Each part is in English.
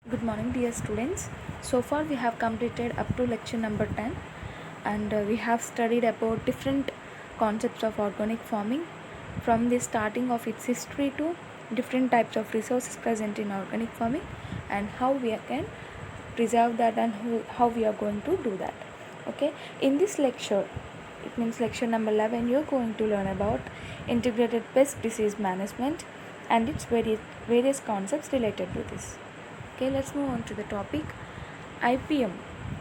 Good morning, dear students. So far, we have completed up to lecture number 10, and we have studied about different concepts of organic farming from the starting of its history to different types of resources present in organic farming and how we can preserve that and how we are going to do that. Okay, in this lecture, it means lecture number 11, you're going to learn about integrated pest disease management and its various concepts related to this. Okay, let's move on to the topic IPM,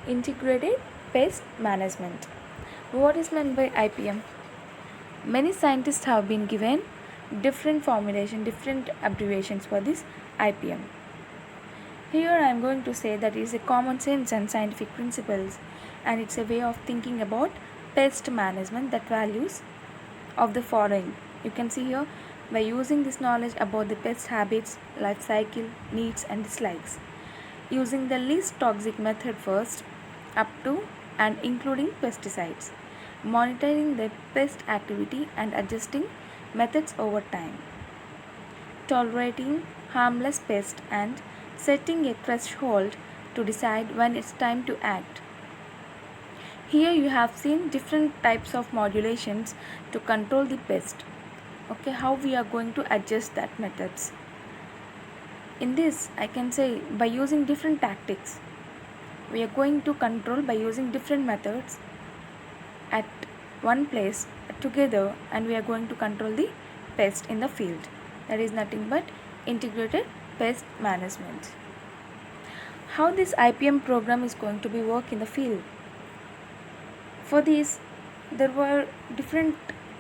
Integrated Pest Management. What is meant by IPM? Many scientists have been given different formulation, different abbreviations for this IPM. Here I am going to say that it is a common sense and scientific principles, and it's a way of thinking about pest management that values of the following. You can see here, by using this knowledge about the pest habits, life cycle, needs and dislikes, using the least toxic method first up to and including pesticides, monitoring the pest activity and adjusting methods over time, tolerating harmless pests and setting a threshold to decide when it's time to act. Here you have seen different types of modulations to control the pest. Okay, how we are going to adjust that methods. In this, I can say by using different tactics, we are going to control by using different methods at one place together, and we are going to control the pest in the field. That is nothing but integrated pest management. How this IPM program is going to be work in the field? For this, there were different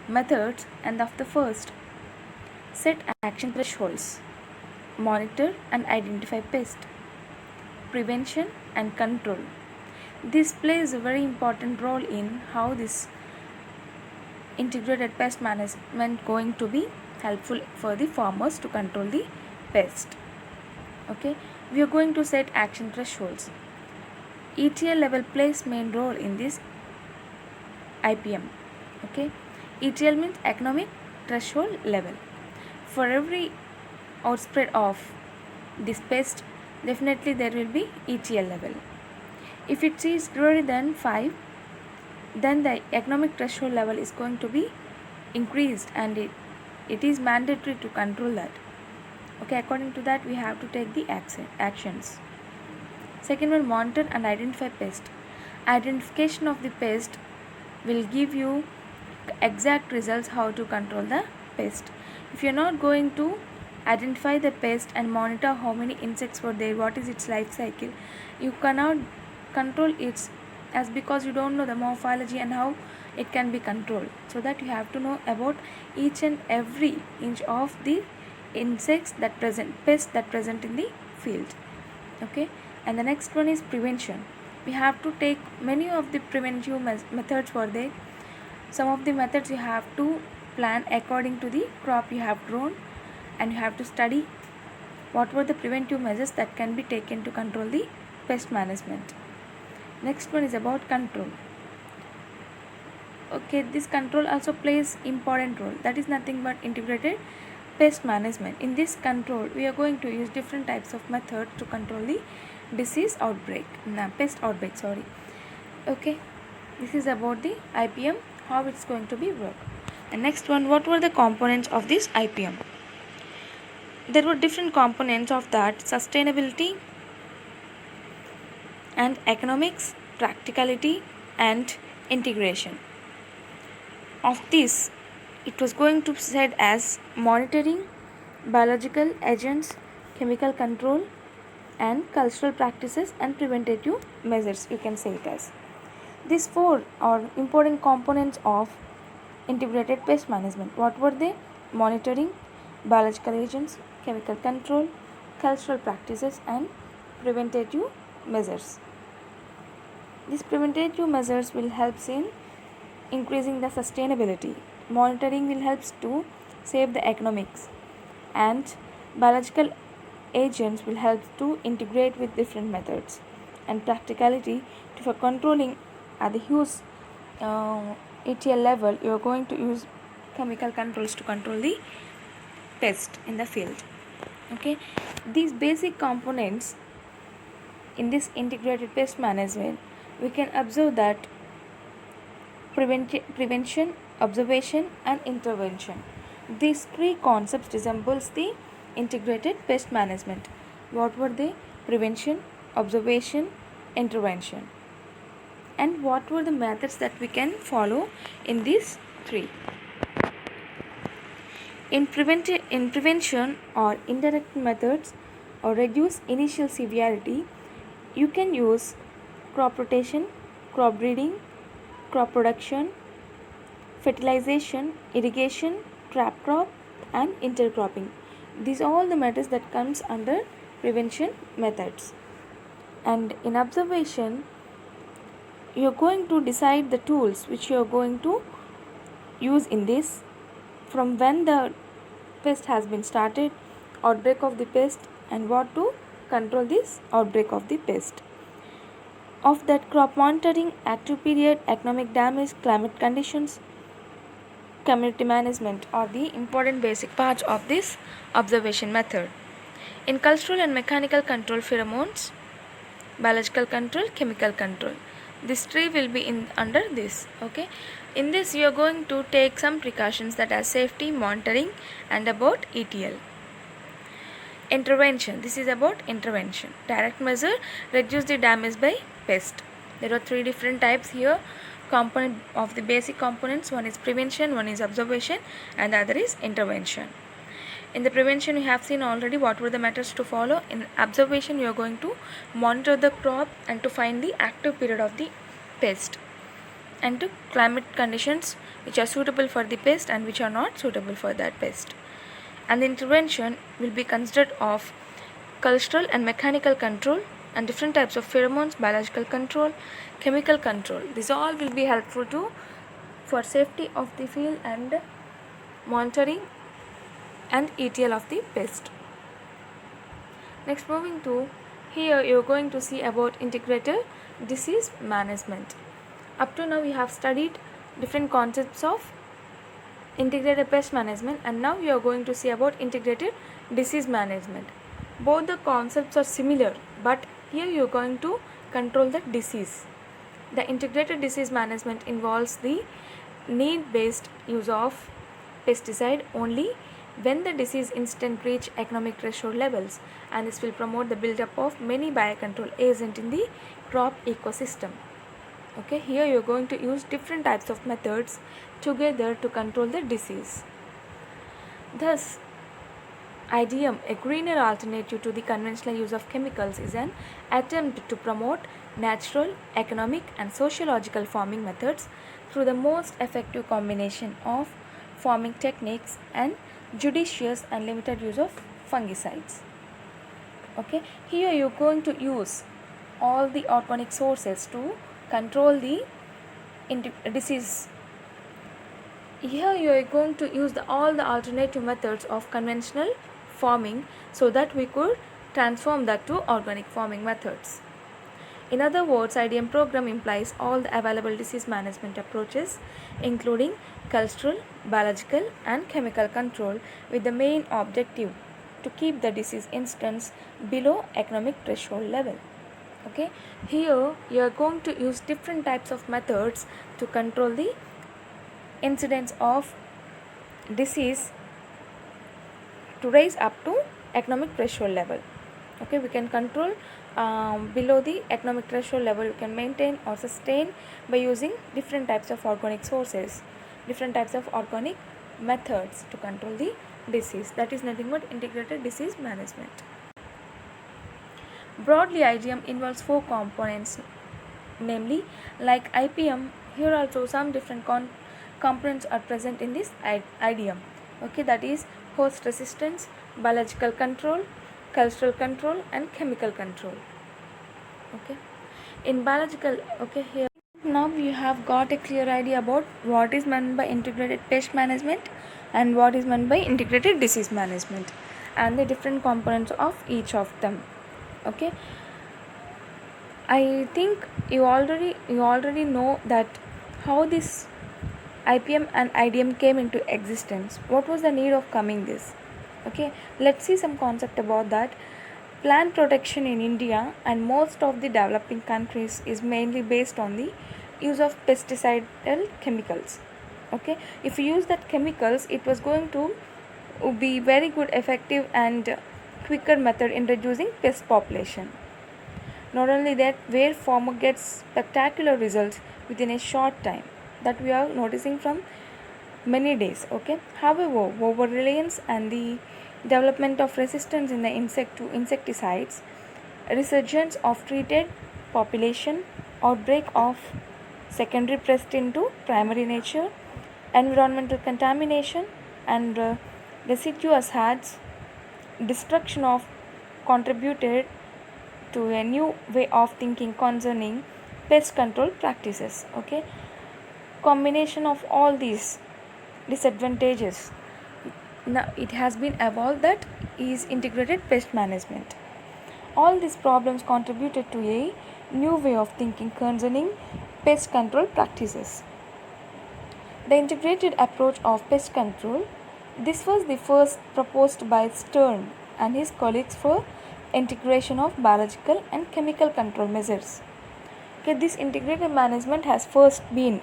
methods, and of the first, set action thresholds, monitor and identify pest, prevention and control. This plays a very important role in how this integrated pest management going to be helpful for the farmers to control the pest. Okay, we are going to set action thresholds. ETL level plays main role in this IPM. Okay, ETL means economic threshold level. For every outspread of this pest, definitely there will be ETL level. If it is greater than 5, then the economic threshold level is going to be increased, and it is mandatory to control that. Okay, according to that we have to take the actions. Second one, monitor and identify pest. Identification of the pest will give you exact results how to control the pest. If you are not going to identify the pest and monitor how many insects were there, what is its life cycle, you cannot control it, as because you don't know the morphology and how it can be controlled. So that you have to know about each and every inch of the insects that present, pests that present in the field. Okay, and the next one is prevention. We have to take many of the preventive methods for there. Some of the methods you have to plan according to the crop you have grown, and you have to study what were the preventive measures that can be taken to control the pest management. Next one is about control. Okay, this control also plays important role. That is nothing but integrated pest management. In this control, we are going to use different types of methods to control the disease outbreak, pest outbreak, sorry. Okay, this is about the IPM, how it's going to be work. And next one, what were the components of this IPM? There were different components of that: sustainability and economics, practicality and integration. Of this, it was going to be said as monitoring, biological agents, chemical control and cultural practices and preventative measures, you can say it as. These four are important components of integrated pest management. What were they? Monitoring, biological agents, chemical control, cultural practices and preventative measures. These preventative measures will help in increasing the sustainability. Monitoring will help to save the economics, and biological agents will help to integrate with different methods, and practicality for controlling at the huge ETL level. You are going to use chemical controls to control the pest in the field. Okay, these basic components in this integrated pest management, we can observe that prevention, observation, and intervention. These three concepts resembles the integrated pest management. What were they? Prevention, observation, intervention. And what were the methods that we can follow in these three? In prevention or indirect methods or reduce initial severity, you can use crop rotation, crop breeding, crop production, fertilization, irrigation, trap crop, and intercropping. These are all the methods that comes under prevention methods. And in observation, you are going to decide the tools which you are going to use in this, from when the pest has been started, outbreak of the pest, and what to control this outbreak of the pest. Of that, crop monitoring, active period, economic damage, climate conditions, community management are the important basic parts of this observation method. In cultural and mechanical control, pheromones, biological control, chemical control. This tree will be under this. Okay. In this, you are going to take some precautions, that are safety, monitoring, and about ETL. Intervention. This is about intervention. Direct measure, reduce the damage by pest. There are three different types here. Component of the basic components. One is prevention, one is observation, and the other is intervention. In the prevention, you have seen already what were the methods to follow. In observation, you are going to monitor the crop and to find the active period of the pest, and to climate conditions which are suitable for the pest and which are not suitable for that pest. And the intervention will be considered of cultural and mechanical control and different types of pheromones, biological control, chemical control. These all will be helpful to for safety of the field and monitoring and ETL of the pest. Next, moving to here, you are going to see about integrated disease management. Up to now, we have studied different concepts of integrated pest management, and now we are going to see about integrated disease management. Both the concepts are similar, but here you are going to control the disease. The integrated disease management involves the need-based use of pesticide only when the disease instant reach economic threshold levels, and this will promote the build-up of many biocontrol agents in the crop ecosystem. Okay, here you are going to use different types of methods together to control the disease. Thus, IDM, a greener alternative to the conventional use of chemicals, is an attempt to promote natural, economic, and sociological farming methods through the most effective combination of farming techniques and judicious and limited use of fungicides. Okay, here you are going to use all the organic sources to control the disease. Here you are going to use all the alternative methods of conventional farming, so that we could transform that to organic farming methods. In other words, IDM program implies all the available disease management approaches, including cultural, biological, and chemical control, with the main objective to keep the disease instance below economic threshold level. Okay, here you are going to use different types of methods to control the incidence of disease to raise up to economic threshold level. Okay, we can control below the economic threshold level. You can maintain or sustain by using different types of organic sources, different types of organic methods to control the disease. That is nothing but integrated disease management. Broadly, IGM involves 4 components, namely like IPM. Here also some different components are present in this IDM. Okay, that is host resistance, biological control, cultural control, and chemical control. Okay, in biological, okay, here now you have got a clear idea about what is meant by integrated pest management and what is meant by integrated disease management, and the different components of each of them. Okay, I think you already know that how this IPM and IDM came into existence. What was the need of coming this? Okay, let's see some concept about that. Plant protection in India and most of the developing countries is mainly based on the use of pesticidal chemicals. Okay, if you use that chemicals, it was going to be very good, effective and quicker method in reducing pest population. Not only that, where farmer gets spectacular results within a short time, that we are noticing from many days. Okay, however, over reliance and the development of resistance in the insect to insecticides, resurgence of treated population, outbreak of secondary pest into primary nature, environmental contamination and deciduous hazards, destruction of contributed to a new way of thinking concerning pest control practices. Okay, combination of all these disadvantages, now it has been evolved that is integrated pest management. All these problems contributed to a new way of thinking concerning pest control practices. The integrated approach of pest control, this was the first proposed by Stern and his colleagues for integration of biological and chemical control measures. Okay, this integrated management has first been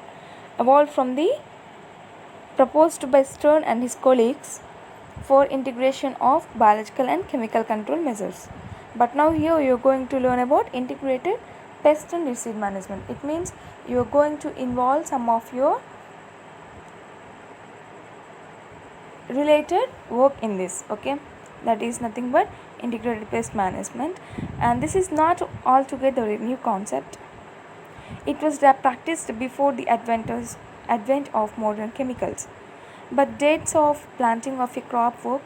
evolved from the proposed by Stern and his colleagues for integration of biological and chemical control measures. But now here you are going to learn about integrated pest and disease management. It means you are going to involve some of your related work in this. Okay, that is nothing but integrated pest management, and this is not altogether a new concept. It was practiced before the advent of modern chemicals, but dates of planting of a crop were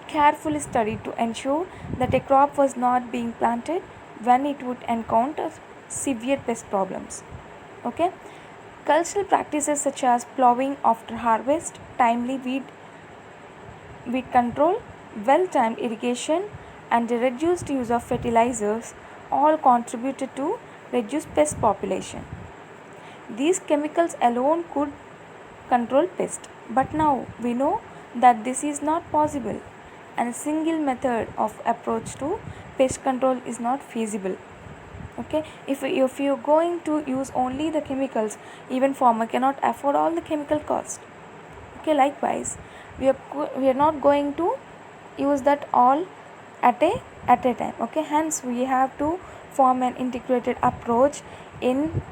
carefully studied to ensure that a crop was not being planted when it would encounter severe pest problems. Okay, cultural practices such as plowing after harvest, timely weed control, well-timed irrigation and the reduced use of fertilizers all contributed to reduce pest population. These chemicals alone could control pest, but now we know that this is not possible and a single method of approach to pest control is not feasible. Okay, if you're going to use only the chemicals, even farmer cannot afford all the chemical cost. Okay, likewise we are not going to use that all at a time. Okay, hence we have to form an integrated approach in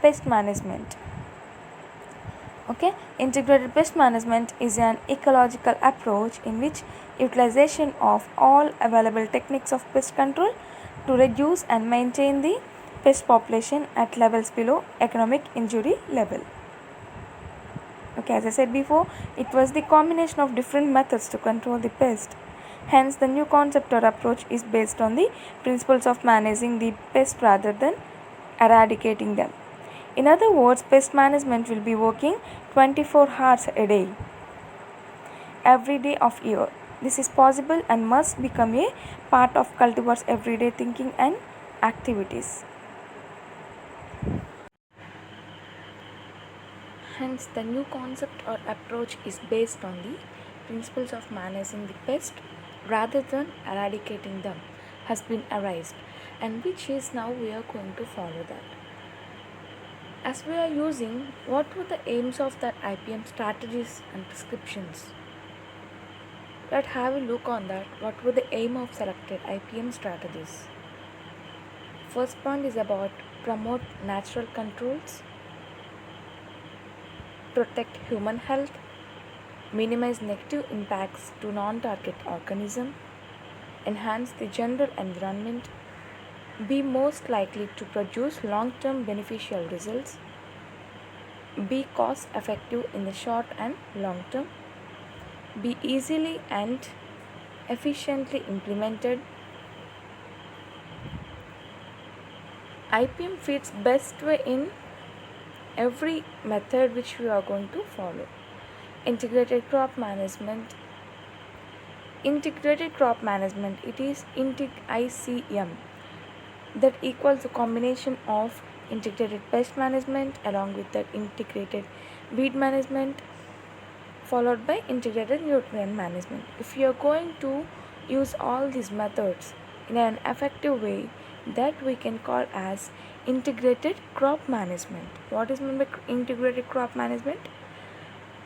pest management. Okay, integrated pest management is an ecological approach in which utilization of all available techniques of pest control to reduce and maintain the pest population at levels below economic injury level. Okay, as I said before, it was the combination of different methods to control the pest. Hence, the new concept or approach is based on the principles of managing the pest rather than eradicating them. In other words, pest management will be working 24 hours a day, every day of year. This is possible and must become a part of cultivar's everyday thinking and activities. Hence, the new concept or approach is based on the principles of managing the pest rather than eradicating them has been arised, and which is now we are going to follow that. As we are using, what were the aims of that IPM strategies and prescriptions? Let's have a look on that. What were the aim of selected IPM strategies? First point is about promote natural controls, protect human health, minimize negative impacts to non-target organism, enhance the general environment, be most likely to produce long-term beneficial results, be cost effective in the short and long term, be easily and efficiently implemented. IPM fits best way in every method which we are going to follow. Integrated crop management. Integrated crop management, it is ICM, that equals the combination of integrated pest management along with that integrated weed management followed by integrated nutrient management. If you are going to use all these methods in an effective way that we can call as integrated crop management. What is meant by integrated crop management?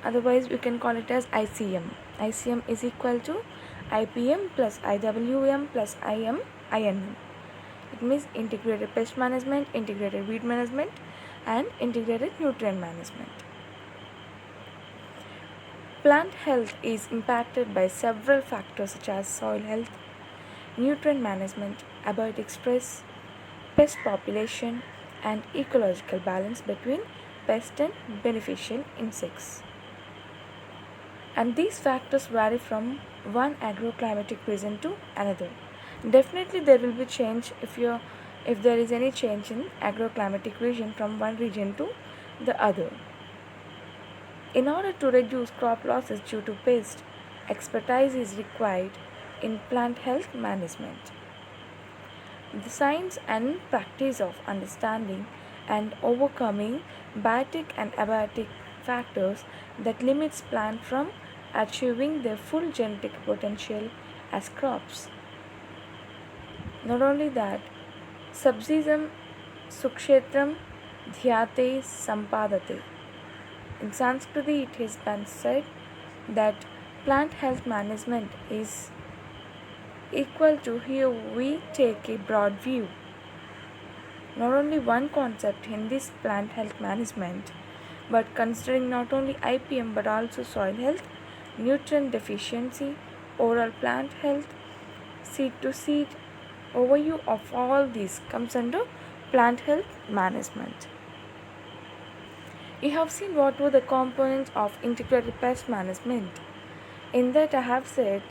Otherwise, we can call it as ICM. ICM is equal to IPM plus IWM plus INM. It means integrated pest management, integrated weed management, and integrated nutrient management. Plant health is impacted by several factors such as soil health, nutrient management, abiotic stress, pest population, and ecological balance between pest and beneficial insects. And these factors vary from one agroclimatic region to another. Definitely there will be change if there is any change in agroclimatic region from one region to the other. In order to reduce crop losses due to pest, expertise is required in plant health management. The science and practice of understanding and overcoming biotic and abiotic factors that limits plant from achieving their full genetic potential as crops. Not only that, Sabzism Sukshetram Dhyate Sampadate. In Sanskriti, it has been said that plant health management is equal to here we take a broad view. Not only one concept in this plant health management, but considering not only IPM but also soil health, nutrient deficiency, overall plant health, seed to seed, overview of all these comes under plant health management. You have seen what were the components of integrated pest management. In that I have said,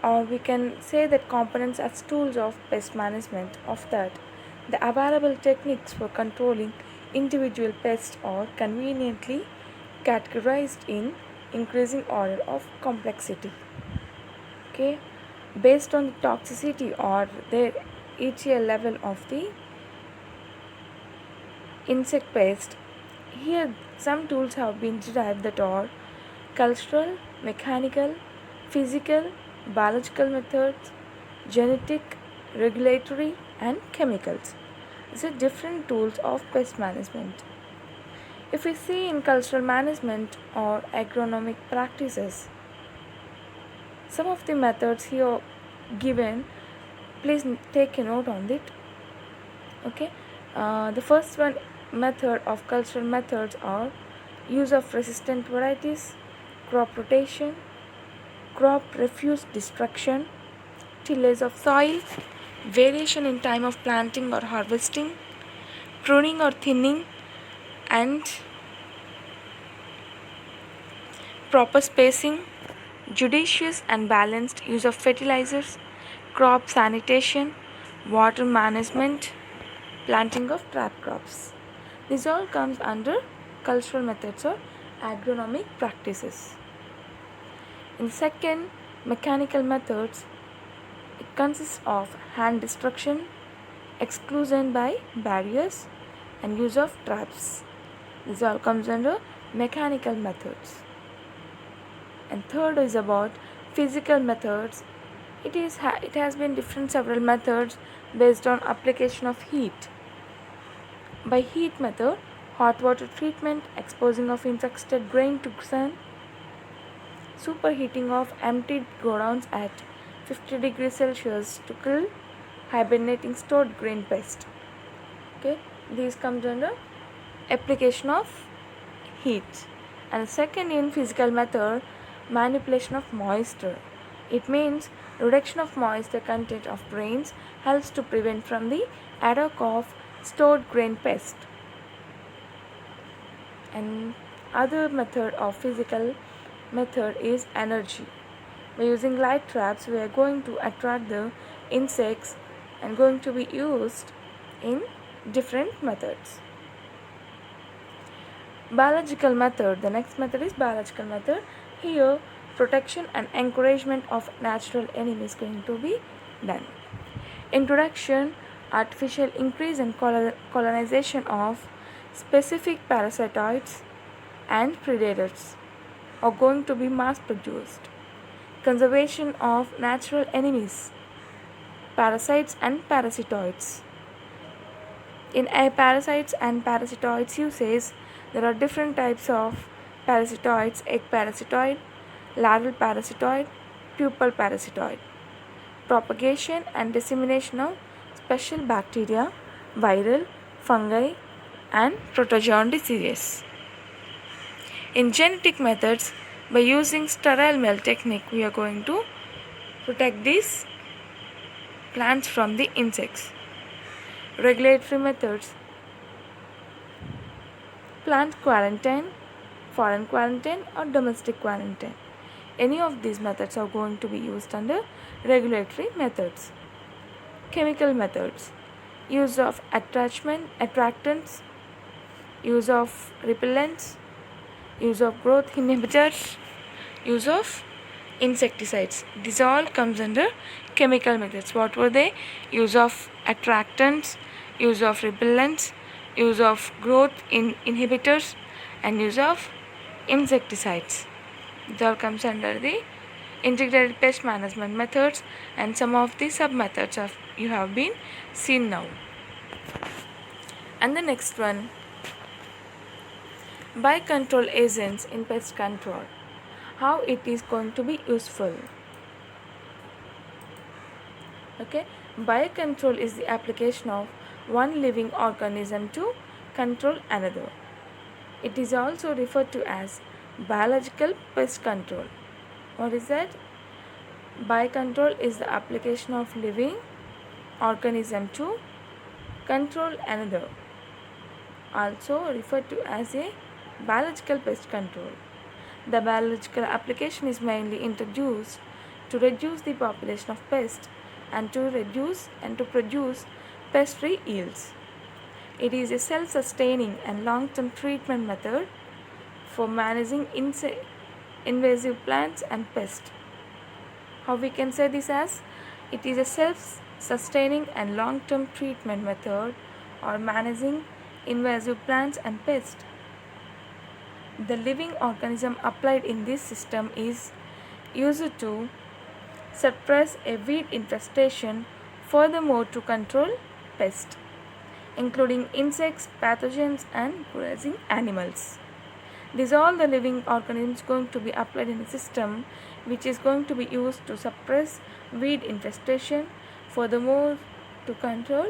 or we can say that components as tools of pest management. Of that, the available techniques for controlling individual pests are conveniently categorized in increasing order of complexity. Okay, based on the toxicity or their ETL level of the insect pest. Here some tools have been derived that are cultural, mechanical, physical, biological methods, genetic, regulatory, and chemicals. These are different tools of pest management. If we see in cultural management or agronomic practices, some of the methods here given, please take a note on it. Okay, the first one method of cultural methods are use of resistant varieties, crop rotation, crop refuse destruction, tillage of soil, variation in time of planting or harvesting, pruning or thinning, and proper spacing, judicious and balanced use of fertilizers, crop sanitation, water management, planting of trap crops. This all comes under cultural methods or agronomic practices. In second, mechanical methods, it consists of hand destruction, exclusion by barriers, and use of traps. This all comes under mechanical methods. And third is about physical methods. It has been different several methods based on application of heat. By heat method, hot water treatment, exposing of infected grain to sun, superheating of emptied godowns at 50 degrees Celsius to kill hibernating stored grain pest. Okay, these comes under application of heat. And second, in physical method, manipulation of moisture. It means reduction of moisture content of grains helps to prevent from the attack of stored grain pest. And other method of physical method is energy. By using light traps, we are going to attract the insects and going to be used in different methods. Biological method. The next method is biological method. Here, protection and encouragement of natural enemies going to be done. Introduction, artificial increase and colonization of specific parasitoids and predators are going to be mass produced. conservation of natural enemies, parasites and parasitoids. In a parasites and parasitoids usage, there are different types of parasitoids: egg parasitoid, larval parasitoid, pupal parasitoid. Propagation and dissemination of special bacteria, viral, fungi, and protozoan diseases. In genetic methods, by using sterile male technique, we are going to protect these plants from the insects. Regulatory methods: plant quarantine, foreign quarantine, or domestic quarantine. Any of these methods are going to be used under regulatory methods. Chemical methods: use of attractants, use of repellents, use of growth inhibitors, use of insecticides. This all comes under chemical methods. What were they? Use of attractants, use of repellents, use of growth inhibitors, and use of insecticides. It all comes under the integrated pest management methods, and some of the sub methods of you have been seen now. And the next one, biocontrol agents in pest control. How it is going to be useful. Okay, biocontrol is the application of one living organism to control another. It is also referred to as biological pest control. What is that? Biocontrol is the application of living organism to control another, also referred to as a biological pest control. The biological application is mainly introduced to reduce the population of pests and to produce pest-free yields. It is a self-sustaining and long-term treatment method for managing invasive plants and pests. How we can say this as? It is a self-sustaining and long-term treatment method or managing invasive plants and pests. The living organism applied in this system is used to suppress a weed infestation, furthermore to control pests, including insects, pathogens, and grazing animals. These are all the living organisms going to be applied in a system which is going to be used to suppress weed infestation, furthermore to control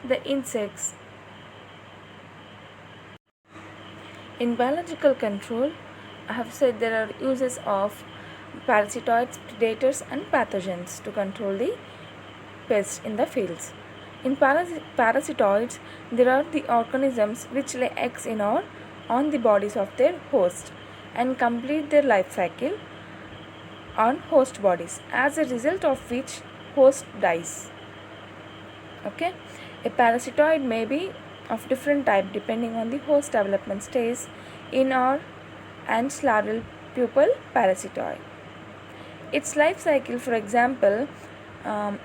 the insects. In biological control, I have said there are uses of parasitoids, predators, and pathogens to control the pests in the fields. In parasitoids, there are the organisms which lay eggs in or on the bodies of their host and complete their life cycle on host bodies, as a result of which host dies. Okay, a parasitoid may be of different type depending on the host development stage in or ants, larval, pupal parasitoid. Its life cycle, for example,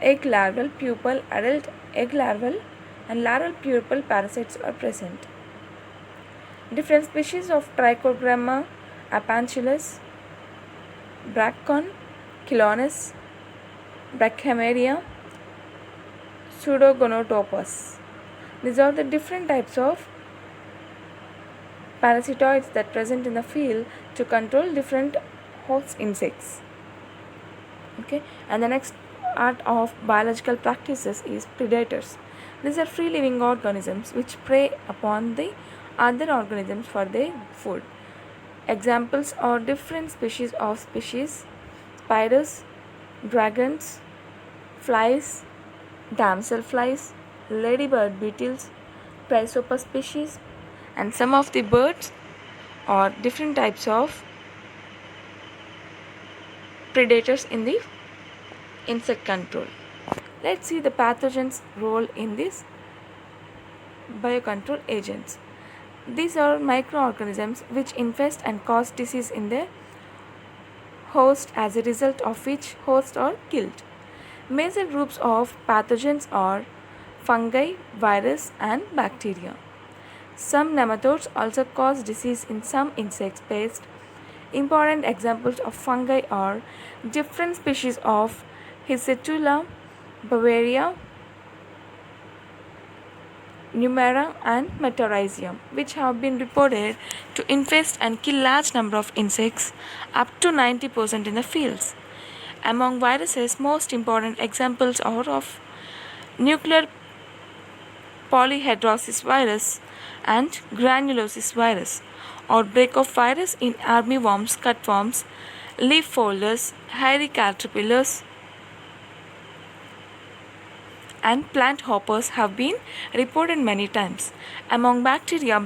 egg, larval, pupal, adult, egg, larval, and larval pupal parasites are present. Different species of Trichogramma, Apanchilus, Bracon, Chilonis, Brachymeria, Pseudogonotopus. These are the different types of parasitoids that present in the field to control different host insects. Okay, and the next art of biological practices is predators. These are free living organisms which prey upon the other organisms for their food. Examples are different species of spiders, dragons, flies, damselflies, ladybird beetles, Chrysopas species, and some of the birds or different types of predators in the insect control. Let's see the pathogens' role in this biocontrol agents. These are microorganisms which infest and cause disease in their host, as a result of which hosts are killed. Major groups of pathogens are fungi, virus, and bacteria. Some nematodes also cause disease in some insects, pests, Important examples of fungi are different species of Histula, Bavaria, Numera and Metarhizium, which have been reported to infest and kill large number of insects, up to 90% in the fields. Among viruses, most important examples are of nuclear polyhedrosis virus and granulosis virus, outbreak of virus in armyworms, cutworms, leaf folders, hairy caterpillars, and plant hoppers have been reported many times. Among bacteria,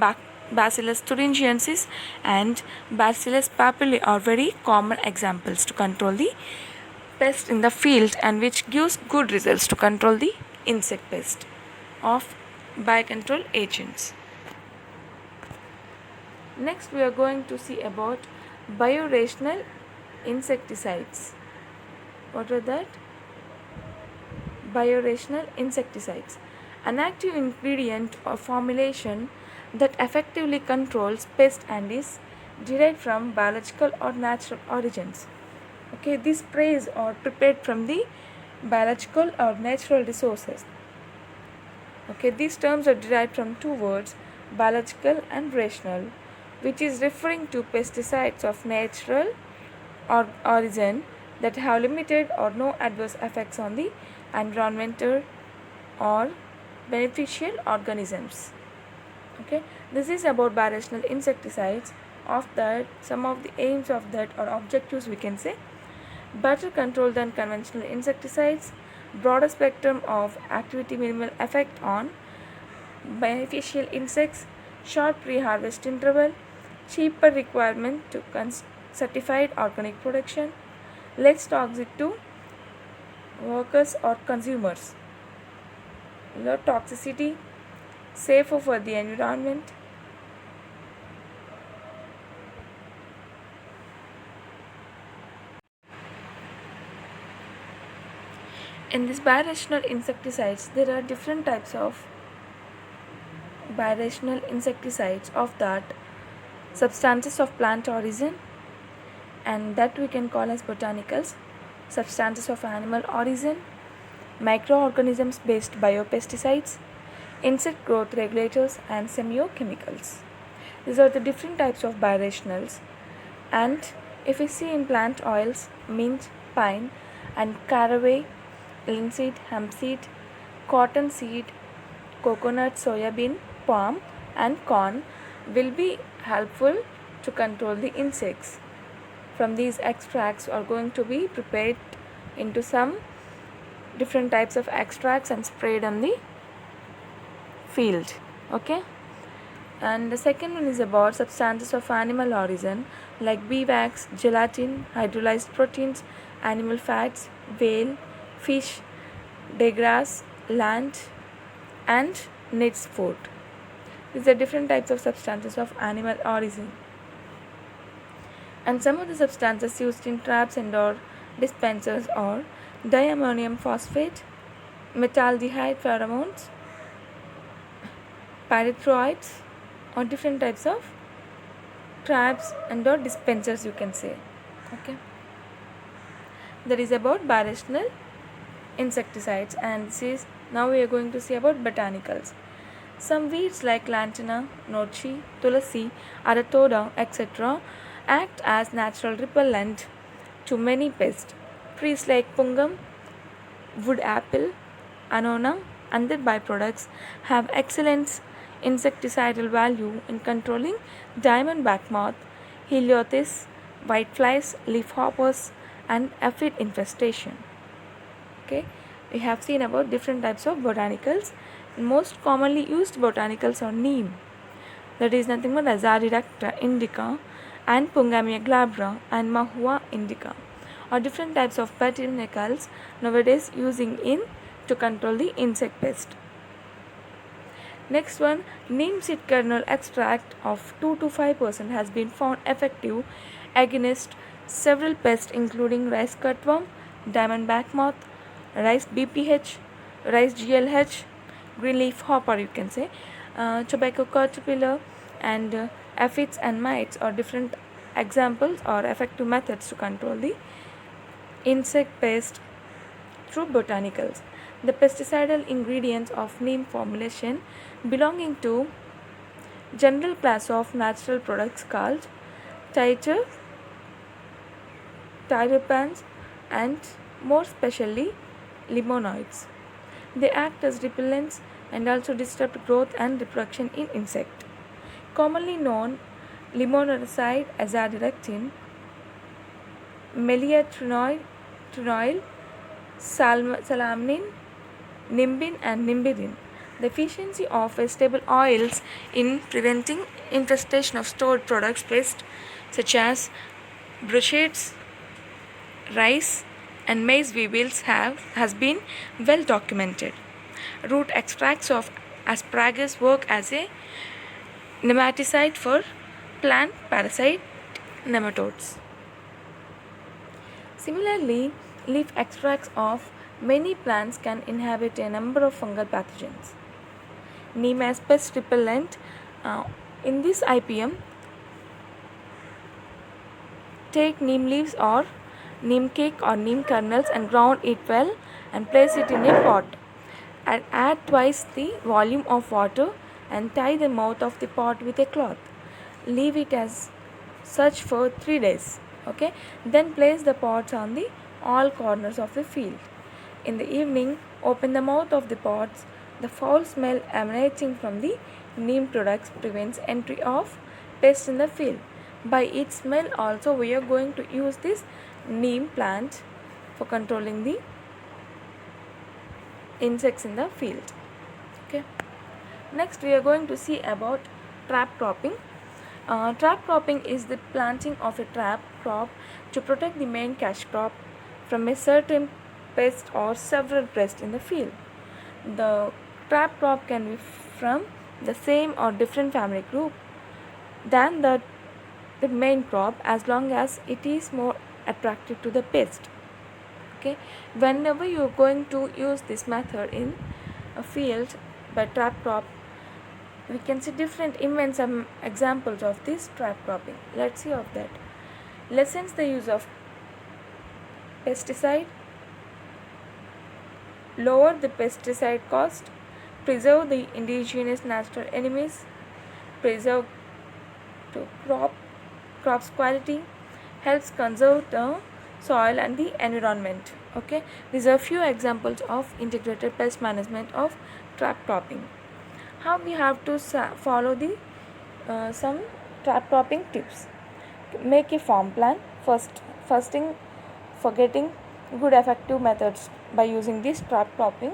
Bacillus thuringiensis and Bacillus papilli are very common examples to control the pest in the field, and which gives good results to control the insect pest of biocontrol agents. Next, we are going to see about biorational insecticides. What are that? Biorational insecticides, an active ingredient or formulation that effectively controls pest and is derived from biological or natural origins. Okay, these sprays are prepared from the biological or natural resources. Okay, these terms are derived from two words, biological and rational, which is referring to pesticides of natural origin that have limited or no adverse effects on the environmental or beneficial organisms. Okay, this is about biorational insecticides. Of that, some of the aims of that or objectives we can say: better control than conventional insecticides, broader spectrum of activity, minimal effect on beneficial insects, short pre-harvest interval, cheaper requirement to certified organic production, less toxic to workers or consumers, low toxicity, safer for the environment. In these biorational insecticides, there are different types of biorational insecticides of that substances of plant origin, and that we can call as botanicals, substances of animal origin, microorganisms based biopesticides, insect growth regulators, and semiochemicals. These are the different types of biorationals. And if we see in plant oils, mint, pine, and caraway, linseed, hemp seed, cotton seed, coconut, soybean, palm, and corn will be helpful to control the insects. From these extracts are going to be prepared into some different types of extracts and sprayed on the field. Okay, and the second one is about substances of animal origin like beeswax, gelatin, hydrolyzed proteins, animal fats, whale, fish, degrass, land, and knits food. These are different types of substances of animal origin. And some of the substances used in traps and or dispensers are diammonium phosphate, metaldehyde pheromones, pyrethroids, or different types of traps and or dispensers you can say. Okay, that is about biorational insecticides. And this is now we are going to see about botanicals. Some weeds like lantana, nochi, tulasi, aratoda, etc. act as natural repellent to many pests. Trees like pungam, wood apple, annona, and their byproducts have excellent insecticidal value in controlling diamondback moth, heliothis, whiteflies, leafhoppers, and aphid infestation. Okay, we have seen about different types of botanicals. Most commonly used botanicals are neem, that is nothing but Azadirachta indica, and Pungamia glabra and Mahua indica, are different types of botanicals nowadays using in to control the insect pest. Next one, neem seed kernel extract of 2 to 5% has been found effective against several pests including rice cutworm, diamondback moth, rice BPH, rice GLH, green leaf hopper you can say, tobacco caterpillar, and aphids and mites are different examples or effective methods to control the insect pest through botanicals. The pesticidal ingredients of neem formulation belonging to general class of natural products called tincture, terpenes, and more specially limonoids. They act as repellents and also disrupt growth and reproduction in insect. Commonly known limonocide, azadirachtin, meliatrinoyl, salamine, nimbin, and nimbirin. The efficiency of vegetable oils in preventing infestation of stored products waste such as brochettes, rice, and maize weevils has been well documented. Root extracts of asparagus work as a nematicide for plant parasite nematodes. Similarly, leaf extracts of many plants can inhibit a number of fungal pathogens. Neem as pest repellent. In this IPM, take neem leaves or neem cake or neem kernels and ground it well and place it in a pot. And add twice the volume of water and tie the mouth of the pot with a cloth. Leave it as such for 3 days. Okay. Then place the pots on the all corners of the field. In the evening, open the mouth of the pots. The foul smell emanating from the neem products prevents entry of pests in the field. By its smell also we are going to use this neem plant for controlling the insects in the field. Okay. Next we are going to see about trap cropping. Trap cropping is the planting of a trap crop to protect the main cash crop from a certain pest or several pests in the field. The trap crop can be from the same or different family group than the main crop as long as it is more attractive to the pest. Okay, whenever you are going to use this method in a field by trap crop, we can see different invent some examples of this trap cropping. Let's see of that. Lessens the use of pesticide, lower the pesticide cost, preserve the indigenous natural enemies, preserve to crops quality, helps conserve the soil and the environment. Okay, these are few examples of integrated pest management of trap cropping. How we have to follow the some trap cropping tips. Make a farm plan. First thing for getting good effective methods by using this trap cropping.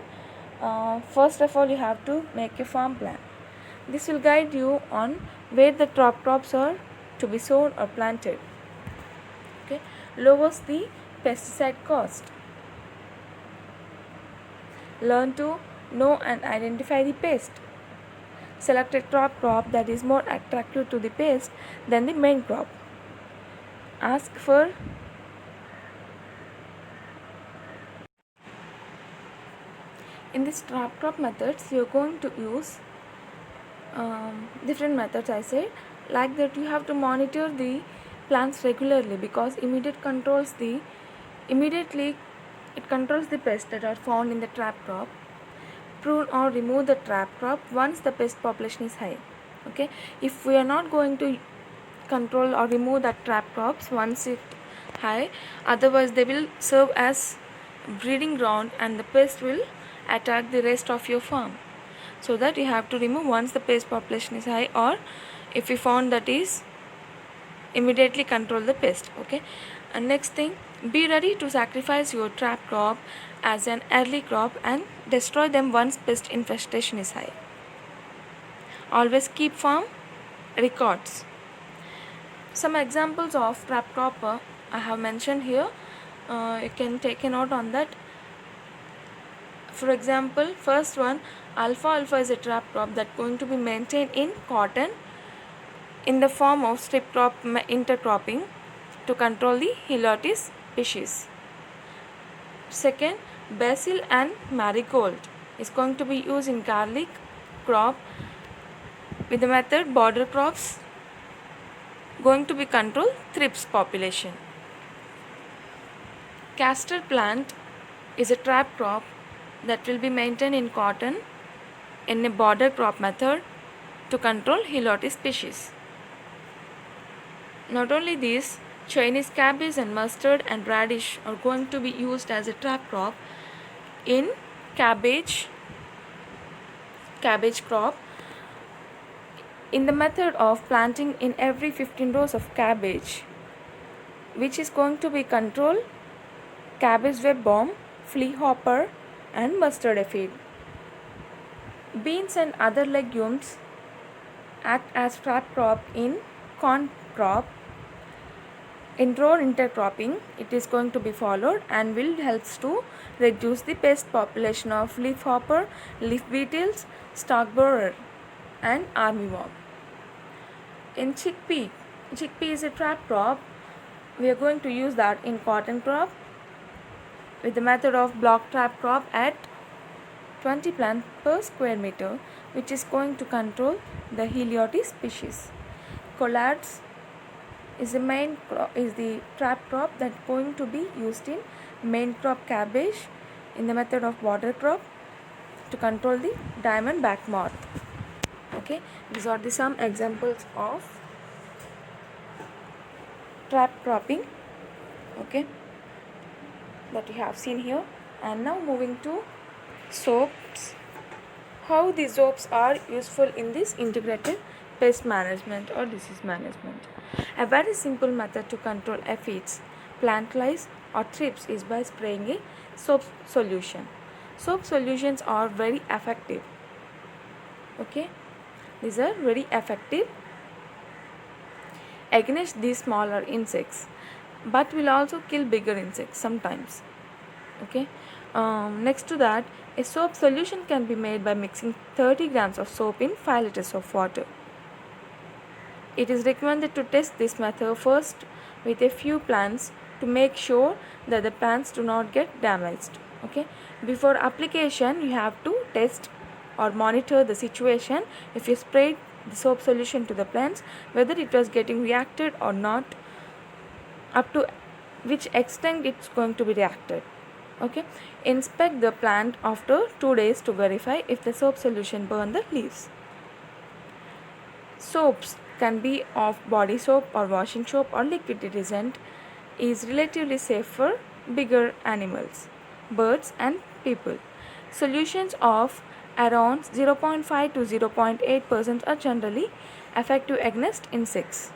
First of all, you have to make a farm plan. This will guide you on where the trap crops are to be sown or planted. Okay, lowers the pesticide cost. Learn to know and identify the pest. Select a trap crop that is more attractive to the pest than the main crop. Ask for in this trap crop methods you are going to use different methods. I said like that you have to monitor the plants regularly because immediately it controls the pests that are found in the trap crop. Prune or remove the trap crop once the pest population is high. Okay, if we are not going to control or remove the trap crops once it high, otherwise they will serve as breeding ground and the pest will attack the rest of your farm. So that you have to remove once the pest population is high, or if you found that is immediately control the pest. Okay, and next thing, be ready to sacrifice your trap crop as an early crop and destroy them once pest infestation is high. Always keep farm records. Some examples of trap crop I have mentioned here. You can take a note on that. For example, first one, alfalfa is a trap crop that going to be maintained in cotton in the form of strip crop intercropping to control the Helotes species. Second, basil and marigold is going to be used in garlic crop with the method border crops going to be control thrips population. Castor plant is a trap crop that will be maintained in cotton in a border crop method to control Helotes species. Not only this, Chinese cabbage and mustard and radish are going to be used as a trap crop in cabbage crop in the method of planting in every 15 rows of cabbage, which is going to be control cabbage web bomb, flea hopper and mustard aphid. Beans and other legumes act as trap crop in corn crop. In row intercropping, it is going to be followed and will helps to reduce the pest population of leaf hopper, leaf beetles, stalk borer and armyworm. In chickpea is a trap crop. We are going to use that in cotton crop with the method of block trap crop at 20 plants per square meter, which is going to control the Helotes species. Collards is the trap crop that going to be used in main crop cabbage in the method of border crop to control the diamondback moth. Okay, these are the some examples of trap cropping, okay, that you have seen here. And now moving to soaps, how the soaps are useful in this integrated pest management or disease management. A very simple method to control aphids, plant lice or thrips is by spraying a soap solution. Soap solutions are very effective. Okay, these are very effective against these smaller insects, but will also kill bigger insects sometimes. Okay, next to that, a soap solution can be made by mixing 30 grams of soap in 5 liters of water. It is recommended to test this method first with a few plants to make sure that the plants do not get damaged. Okay, before application you have to test or monitor the situation. If you sprayed the soap solution to the plants, whether it was getting reacted or not, up to which extent it's going to be reacted. Okay, inspect the plant after 2 days to verify if the soap solution burned the leaves. Soaps can be of body soap or washing soap or liquid detergent, is relatively safe for bigger animals, birds and people. Solutions of around 0.5 to 0.8% are generally effective against insects,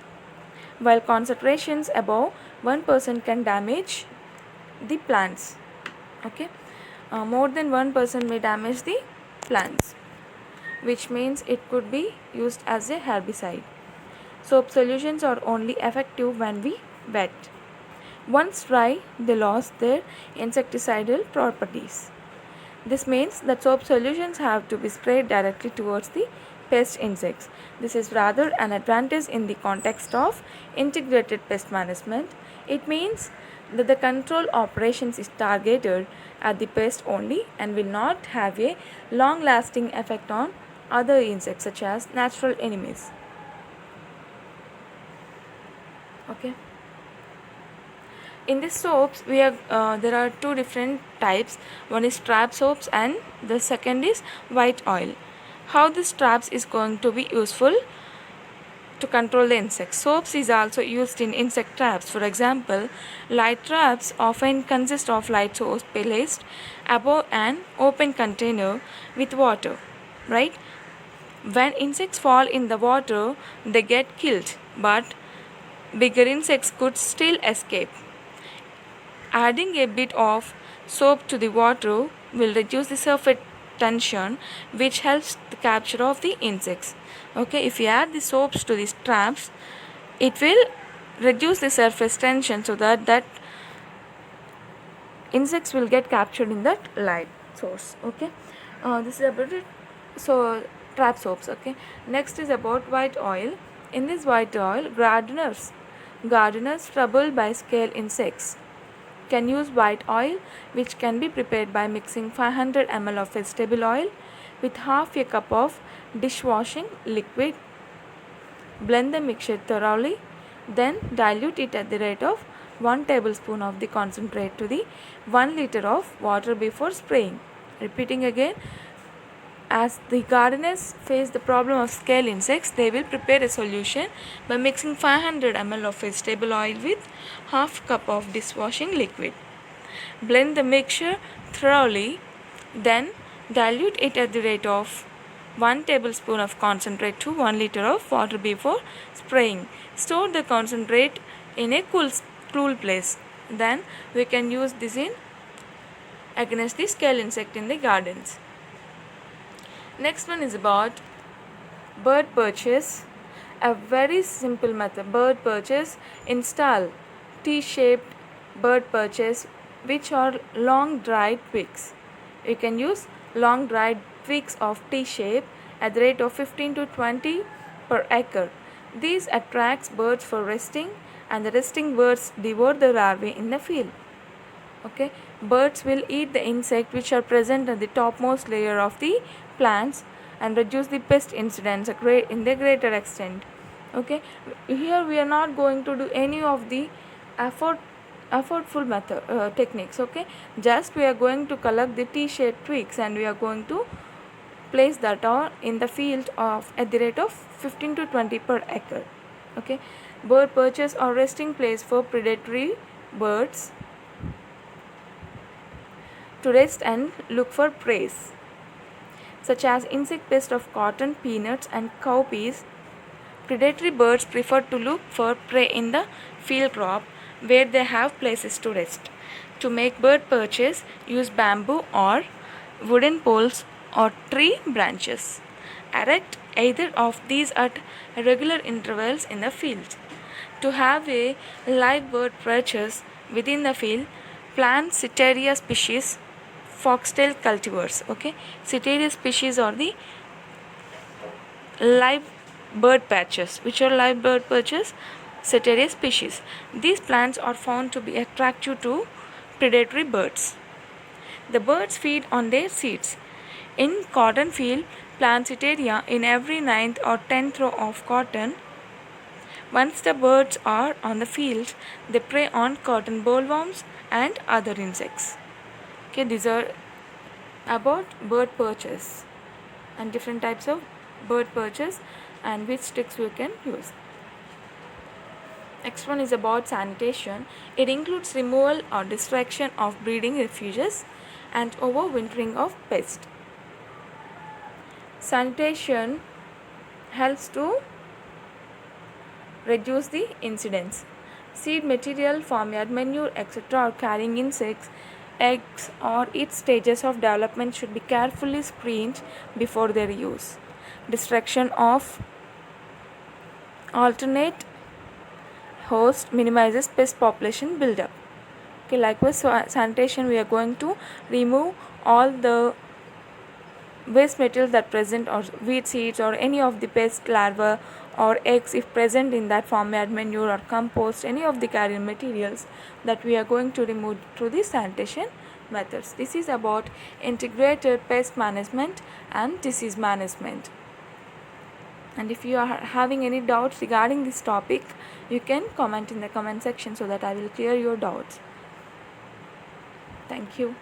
while concentrations above 1% can damage the plants. Okay, more than 1% may damage the plants, which means it could be used as a herbicide. Soap solutions are only effective when we wet. Once dry, they lost their insecticidal properties. This means that soap solutions have to be sprayed directly towards the pest insects. This is rather an advantage in the context of integrated pest management. It means that the control operations is targeted at the pest only and will not have a long-lasting effect on other insects such as natural enemies. Okay. In these soaps, there are two different types. One is trap soaps and the second is white oil. How this traps is going to be useful to control the insects. Soaps is also used in insect traps. For example, light traps often consist of light soap placed above an open container with water, right? When insects fall in the water, they get killed, but bigger insects could still escape. Adding a bit of soap to the water will reduce the surface tension, which helps the capture of the insects. Okay, if you add the soaps to these traps, it will reduce the surface tension so that insects will get captured in that light source. Okay, this is about it. So trap soaps. Okay, next is about white oil. In this white oil, gardeners troubled by scale insects can use white oil, which can be prepared by mixing 500 ml of vegetable oil with half a cup of dishwashing liquid. Blend the mixture thoroughly Then dilute it at the rate of 1 tablespoon of the concentrate to the 1 liter of water before spraying. Repeating again, as the gardeners face the problem of scale insects, they will prepare a solution by mixing 500 ml of vegetable oil with half cup of dishwashing liquid. Blend the mixture thoroughly, then dilute it at the rate of 1 tablespoon of concentrate to 1 liter of water before spraying. Store the concentrate in a cool place. Then we can use this in against the scale insect in the gardens. Next one is about bird perches. A very simple method. Bird perches. Install T-shaped bird perches which are long dried twigs. You can use long dried twigs of T-shape at the rate of 15 to 20 per acre. These attracts birds for resting, and the resting birds devour the larvae in the field. Okay, birds will eat the insect which are present at the topmost layer of the plants and reduce the pest incidence in the greater extent. Okay, here we are not going to do any of the effortful method techniques. Okay, just we are going to collect the T-shaped twigs and we are going to place that on in the field of at the rate of 15 to 20 per acre. Okay, bird perches are resting place for predatory birds to rest and look for prey, such as insect pest of cotton, peanuts and cowpeas. Predatory birds prefer to look for prey in the field crop where they have places to rest. To make bird perches, use bamboo or wooden poles or tree branches. Erect either of these at regular intervals in the field. To have a live bird perches within the field, plant Citeria species foxtail cultivars. Okay, Citeria species are the live bird patches. Which are live bird patches? Citeria species. These plants are found to be attractive to predatory birds. The birds feed on their seeds. In cotton field, plant Citeria in every 9th or 10th row of cotton. Once the birds are on the field, they prey on cotton bollworms and other insects. Okay, these are about bird perches and different types of bird perches and which tricks we can use. Next one is about sanitation. It includes removal or destruction of breeding refuges and overwintering of pests. Sanitation helps to reduce the incidence. Seed material, farmyard manure, etc. are carrying insects, eggs or its stages of development should be carefully screened before their use. Destruction of alternate host minimizes pest population buildup. Okay, likewise sanitation, we are going to remove all the waste materials that present or weed seeds or any of the pest larvae or eggs if present in that farmyard manure or compost, any of the carrion materials that we are going to remove through the sanitation methods. This is about integrated pest management and disease management. And if you are having any doubts regarding this topic, you can comment in the comment section so that I will clear your doubts. Thank you.